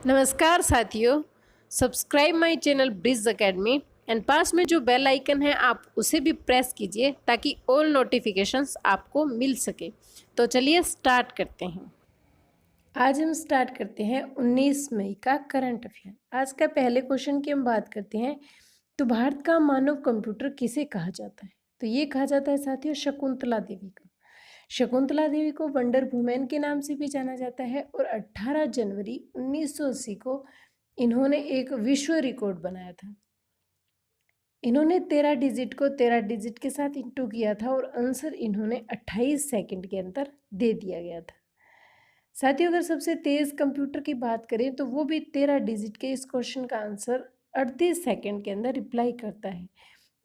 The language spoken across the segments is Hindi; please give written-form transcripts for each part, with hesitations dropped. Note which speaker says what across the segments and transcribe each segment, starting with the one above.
Speaker 1: नमस्कार साथियों। Subscribe my channel Bridge Academy and पास में जो बेल आइकन है आप उसे भी प्रेस कीजिए ताकि ऑल नोटिफिकेशंस आपको मिल सके। तो चलिए स्टार्ट करते हैं। आज हम स्टार्ट करते हैं 19 मई का करंट अफेयर। आज का पहले क्वेश्चन की हम बात करते हैं। तो भारत का मानव कंप्यूटर किसे कहा जाता है? तो ये कहा जाता है साथियों शकुंतला देवी को। शकुंतला देवी को वंडर वुमेन के नाम से भी जाना जाता है और 18 जनवरी 1980 को इन्होंने एक विश्व रिकॉर्ड बनाया था। इन्होंने 13 डिजिट के साथ इंटू किया था और आंसर इन्होंने 28 सेकंड के अंदर दे दिया गया था। साथियों, अगर सबसे तेज कंप्यूटर की बात करें तो वो भी 13 डिजिट के इस क्वेश्चन का आंसर 38 सेकंड के अंदर रिप्लाई करता है।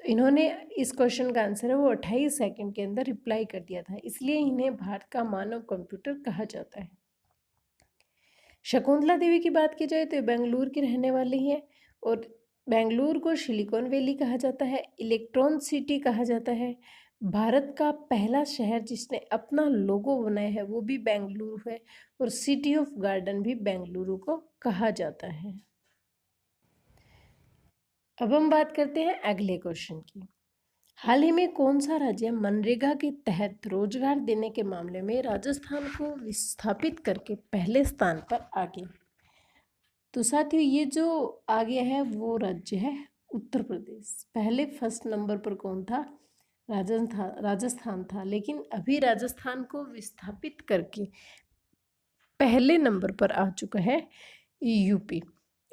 Speaker 1: तो इन्होंने इस क्वेश्चन का आंसर है वो 28 सेकंड के अंदर रिप्लाई कर दिया था, इसलिए इन्हें भारत का मानव कंप्यूटर कहा जाता है। शकुंतला देवी की बात की जाए तो ये बेंगलुरु की रहने वाली है और बेंगलुरु को सिलिकॉन वैली कहा जाता है, इलेक्ट्रॉन सिटी कहा जाता है। भारत का पहला शहर जिसने अपना लोगो बनाया है वो भी बेंगलुरु है और सिटी ऑफ गार्डन भी बेंगलुरु को कहा जाता है। अब हम बात करते हैं अगले क्वेश्चन की। हाल ही में कौन सा राज्य मनरेगा के तहत रोजगार देने के मामले में राजस्थान को विस्थापित करके पहले स्थान पर आ गया? तो साथियों, ये जो आ गया है वो राज्य है उत्तर प्रदेश। पहले फर्स्ट नंबर पर कौन था? राजस्थान था, लेकिन अभी राजस्थान को विस्थापित करके पहले नंबर पर आ चुका है यूपी।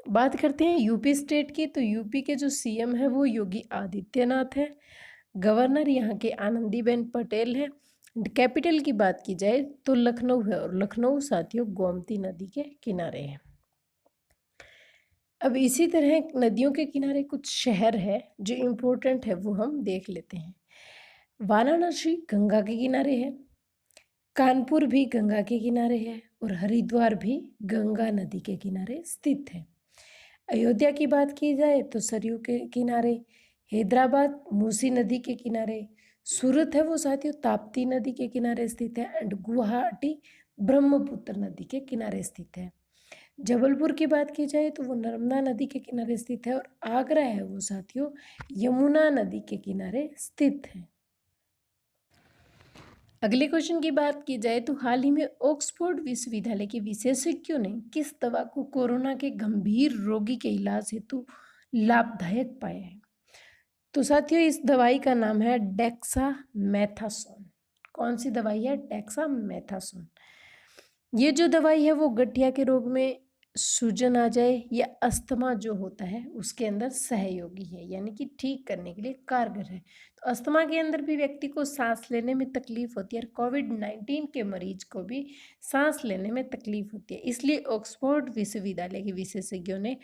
Speaker 1: बात करते हैं यूपी स्टेट की। तो यूपी के जो सीएम है वो योगी आदित्यनाथ है। गवर्नर यहाँ के आनंदीबेन पटेल है। कैपिटल की बात की जाए तो लखनऊ है और लखनऊ साथियों गोमती नदी के किनारे है। अब इसी तरह नदियों के किनारे कुछ शहर है जो इम्पोर्टेंट है वो हम देख लेते हैं। वाराणसी गंगा के किनारे है, कानपुर भी गंगा के किनारे है और हरिद्वार भी गंगा नदी के किनारे स्थित है। अयोध्या की बात की जाए तो सरयू के किनारे, हैदराबाद मूसी नदी के किनारे, सूरत है वो साथियों ताप्ती नदी के किनारे स्थित है एंड गुवाहाटी ब्रह्मपुत्र नदी के किनारे स्थित है। जबलपुर की बात की जाए तो वो नर्मदा नदी के किनारे स्थित है और आगरा है वो साथियों यमुना नदी के किनारे स्थित है। अगले क्वेश्चन की बात की जाए तो हाल ही में ऑक्सफोर्ड विश्वविद्यालय के विशेषज्ञों ने किस दवा को कोरोना के गंभीर रोगी के इलाज हेतु लाभदायक पाया है? तो साथियों, इस दवाई का नाम है डेक्सामेथासोन। कौन सी दवाई है? डेक्सामेथासोन। ये जो दवाई है वो गठिया के रोग में सूजन आ जाए या अस्थमा जो होता है उसके अंदर सहयोगी है, यानी कि ठीक करने के लिए कारगर है। तो अस्थमा के अंदर भी व्यक्ति को सांस लेने में तकलीफ होती है और कोविड-19 के मरीज को भी सांस लेने में तकलीफ होती है, इसलिए ऑक्सफोर्ड विश्वविद्यालय के विशेषज्ञों ने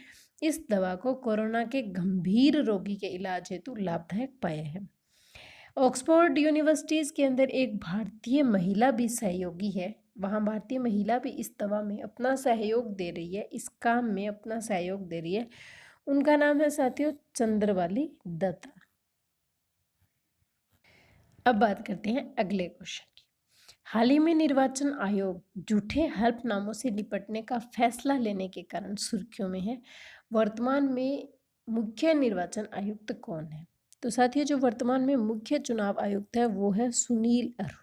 Speaker 1: इस दवा को कोरोना के गंभीर रोगी के इलाज हेतु लाभदायक पाया है। ऑक्सफोर्ड यूनिवर्सिटीज़ के अंदर एक भारतीय महिला भी सहयोगी है। वहाँ भारतीय महिला भी इस दवा में अपना सहयोग दे रही है, इस काम में अपना सहयोग दे रही है। उनका नाम है साथियों चंद्रवाली दत्ता। अब बात करते हैं अगले क्वेश्चन की। हाल ही में निर्वाचन आयोग झूठे हल्फनामों से निपटने का फैसला लेने के कारण सुर्खियों में है। वर्तमान में मुख्य निर्वाचन आयुक्त कौन है? तो साथियों, जो वर्तमान में मुख्य चुनाव आयुक्त है वो है सुनील अरोड़ा।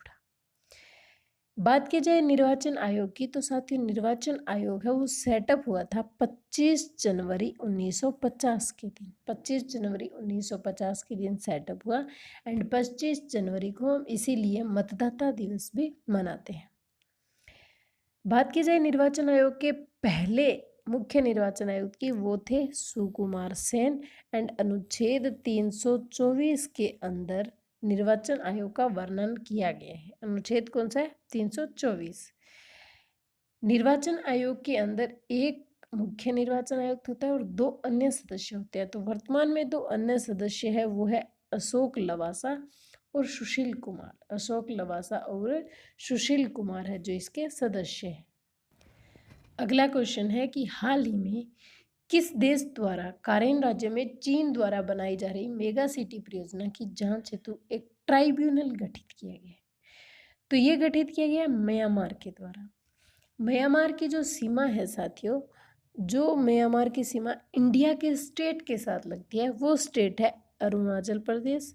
Speaker 1: बात की जाए निर्वाचन आयोग की तो साथियों निर्वाचन आयोग है वो सेटअप हुआ था 25 जनवरी 1950 के दिन। 25 जनवरी 1950 के दिन सेटअप हुआ एंड 25 जनवरी को हम इसीलिए मतदाता दिवस भी मनाते हैं। बात की जाए निर्वाचन आयोग के पहले मुख्य निर्वाचन आयुक्त की, वो थे सुकुमार सेन एंड अनुच्छेद 324 के अंदर निर्वाचन आयोग का वर्णन किया गया है। अनुच्छेद कौन सा है? 324। निर्वाचन आयोग के अंदर एक मुख्य निर्वाचन आयुक्त होता है और 2 अन्य सदस्य होते हैं। तो वर्तमान में 2 अन्य सदस्य है वो है अशोक लवासा और सुशील कुमार। अशोक लवासा और सुशील कुमार है जो इसके सदस्य हैं। अगला क्वेश्चन है कि हाल ही में किस देश द्वारा कारेन राज्य में चीन द्वारा बनाई जा रही मेगा सिटी परियोजना की जांच हेतु एक ट्राइब्यूनल गठित किया गया है? तो ये गठित किया गया है म्यांमार के द्वारा। म्यांमार की जो सीमा है साथियों जो म्यांमार की सीमा इंडिया के स्टेट के साथ लगती है वो स्टेट है अरुणाचल प्रदेश,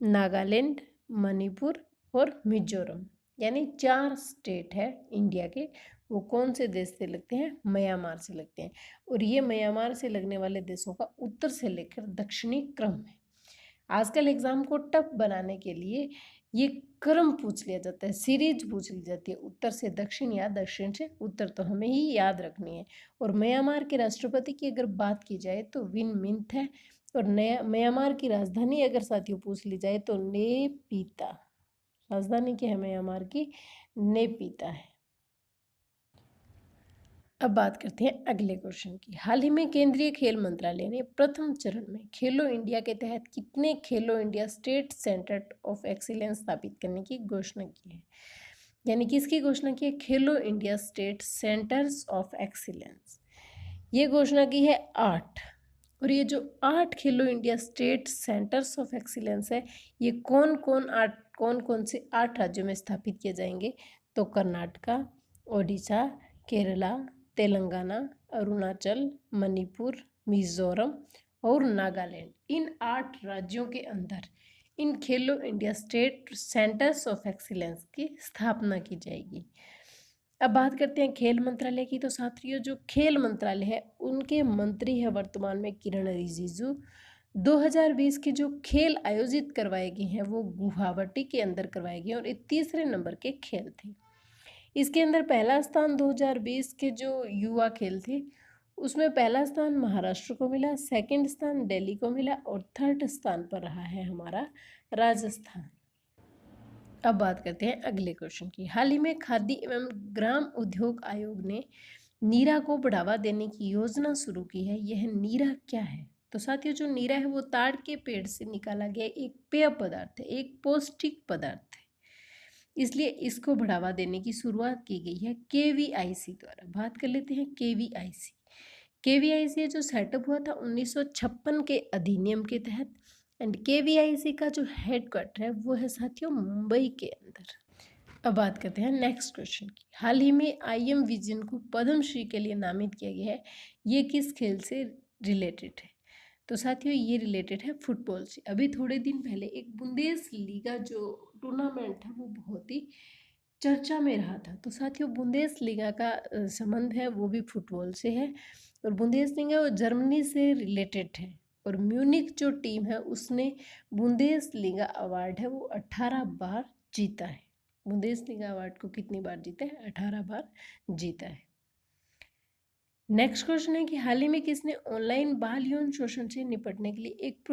Speaker 1: नागालैंड, मणिपुर और मिजोरम। यानी 4 स्टेट है इंडिया के, वो कौन से देश से लगते हैं? म्यांमार से लगते हैं। और ये म्यांमार से लगने वाले देशों का उत्तर से लेकर दक्षिणी क्रम है। आजकल एग्जाम को टफ बनाने के लिए ये क्रम पूछ लिया जाता है, सीरीज पूछ ली जाती है, उत्तर से दक्षिण या दक्षिण से उत्तर, तो हमें ही याद रखनी है। और म्यांमार के राष्ट्रपति की अगर बात की जाए तो विन मिंथ है। और नया म्यांमार की राजधानी अगर साथियों पूछ ली जाए तो नेपीता, राजधानी क्या है म्यांमार की? नेपीता है। अब बात करते हैं अगले क्वेश्चन की। हाल ही में केंद्रीय खेल मंत्रालय ने प्रथम चरण में खेलो इंडिया के तहत कितने खेलो India state centre of excellence स्थापित करने की घोषणा की है? यानी किसकी घोषणा की है? खेलो India state centres of excellence. ये घोषणा की है 8। और ये जो 8 खेलो India state centres of excellence है, ये कौन कौन से 8 राज्यों में स्थापित किए जाएंगे? तो कर्नाटका, ओडिशा, केरला, तेलंगाना, अरुणाचल, मणिपुर, मिजोरम और नागालैंड, इन 8 राज्यों के अंदर इन खेलो India state centres of excellence की स्थापना की जाएगी। अब बात करते हैं खेल मंत्रालय की। तो साथियों जो खेल मंत्रालय है उनके मंत्री है वर्तमान में किरण रिजिजू। 2020 के जो खेल आयोजित करवाए गए हैं वो गुवाहाटी के अंदर करवाए गए और ये तीसरे नंबर के खेल थे। इसके अंदर पहला स्थान 2020 के जो युवा खेल थे उसमें पहला स्थान महाराष्ट्र को मिला, सेकंड स्थान दिल्ली को मिला और थर्ड स्थान पर रहा है हमारा राजस्थान। अब बात करते हैं अगले क्वेश्चन की। हाल ही में खादी एवं ग्राम उद्योग आयोग ने नीरा को बढ़ावा देने की योजना शुरू की है। यह नीरा क्या है? तो साथियों जो नीरा है वो ताड़ के पेड़ से निकाला गया एक पेय पदार्थ है, एक पौष्टिक पदार्थ है, इसलिए इसको बढ़ावा देने की शुरुआत की गई है केवीआईसी द्वारा। बात कर लेते हैं केवीआईसी। केवीआईसी जो सेटअप हुआ था 1956 के अधिनियम के तहत। एंड केवीआईसी का जो हेडक्वार्टर है वो है साथियों मुंबई के अंदर। अब बात करते हैं नेक्स्ट क्वेश्चन की। हाल ही में आईएम विजयन को पद्मश्री के लिए नामित किया गया है। ये किस खेल से रिलेटेड है? तो साथियों ये रिलेटेड है फुटबॉल से। अभी थोड़े दिन पहले एक बुंदेस लीगा जो टूर्नामेंट है वो बहुत ही चर्चा में रहा था। तो साथियों बुंदेस लीगा का संबंध है वो भी फुटबॉल से है। और बुंदेस लीगा वो जर्मनी से रिलेटेड है। और म्यूनिक जो टीम है उसने बुंदेस लीगा अवार्ड है वो 18 बार जीता है। बुंदेस लीगा अवार्ड को कितनी बार जीता है? 18 बार जीता है। नेक्स्ट क्वेश्चन है कि हाल ही में किसने ऑनलाइन बाल यौन शोषण से निपटने के लिए एक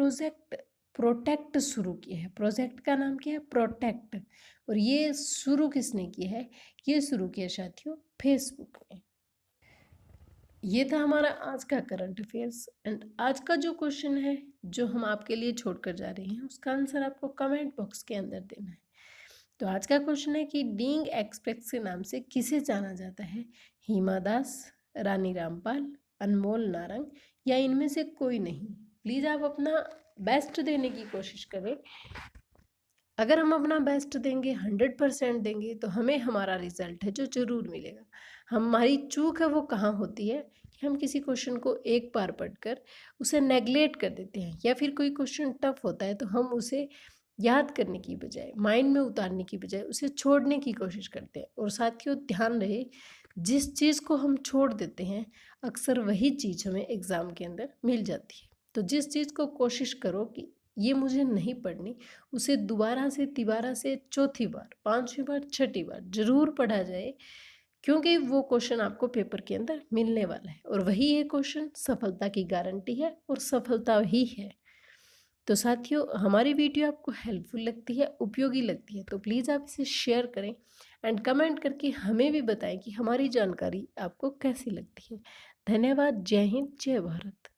Speaker 1: प्रोटेक्ट शुरू किया है? प्रोजेक्ट का नाम क्या है? प्रोटेक्ट। और ये शुरू किसने किया है? ये शुरू किया साथियों फेसबुक ने। ये था हमारा आज का करंट अफेयर्स। एंड आज का जो क्वेश्चन है जो हम आपके लिए छोड़कर जा रहे हैं उसका आंसर आपको कमेंट बॉक्स के अंदर देना है। तो आज का क्वेश्चन है कि डींग एक्सप्रेस के नाम से किसे जाना जाता है? हिमा दास, रानी रामपाल, अनमोल नारंग या इनमें से कोई नहीं? प्लीज़ आप अपना बेस्ट देने की कोशिश करें। अगर हम अपना बेस्ट देंगे, 100% देंगे, तो हमें हमारा रिजल्ट है जो ज़रूर मिलेगा। हमारी चूक है वो कहाँ होती है कि हम किसी क्वेश्चन को एक बार पढ़कर उसे नेगलेक्ट कर देते हैं, या फिर कोई क्वेश्चन टफ होता है तो हम उसे याद करने की बजाय, माइंड में उतारने की बजाय उसे छोड़ने की कोशिश करते हैं। और साथियों ध्यान रहे, जिस चीज़ को हम छोड़ देते हैं अक्सर वही चीज़ हमें एग्ज़ाम के अंदर मिल जाती है। तो जिस चीज़ को कोशिश करो कि ये मुझे नहीं पढ़नी, उसे दोबारा से तिबारा से चौथी बार, पांचवी बार, छठी बार जरूर पढ़ा जाए, क्योंकि वो क्वेश्चन आपको पेपर के अंदर मिलने वाला है और वही ये क्वेश्चन सफलता की गारंटी है और सफलता ही है। तो साथियों हमारी वीडियो आपको हेल्पफुल लगती है, उपयोगी लगती है, तो प्लीज़ आप इसे शेयर करें एंड कमेंट करके हमें भी बताएं कि हमारी जानकारी आपको कैसी लगती है। धन्यवाद। जय हिंद, जय भारत।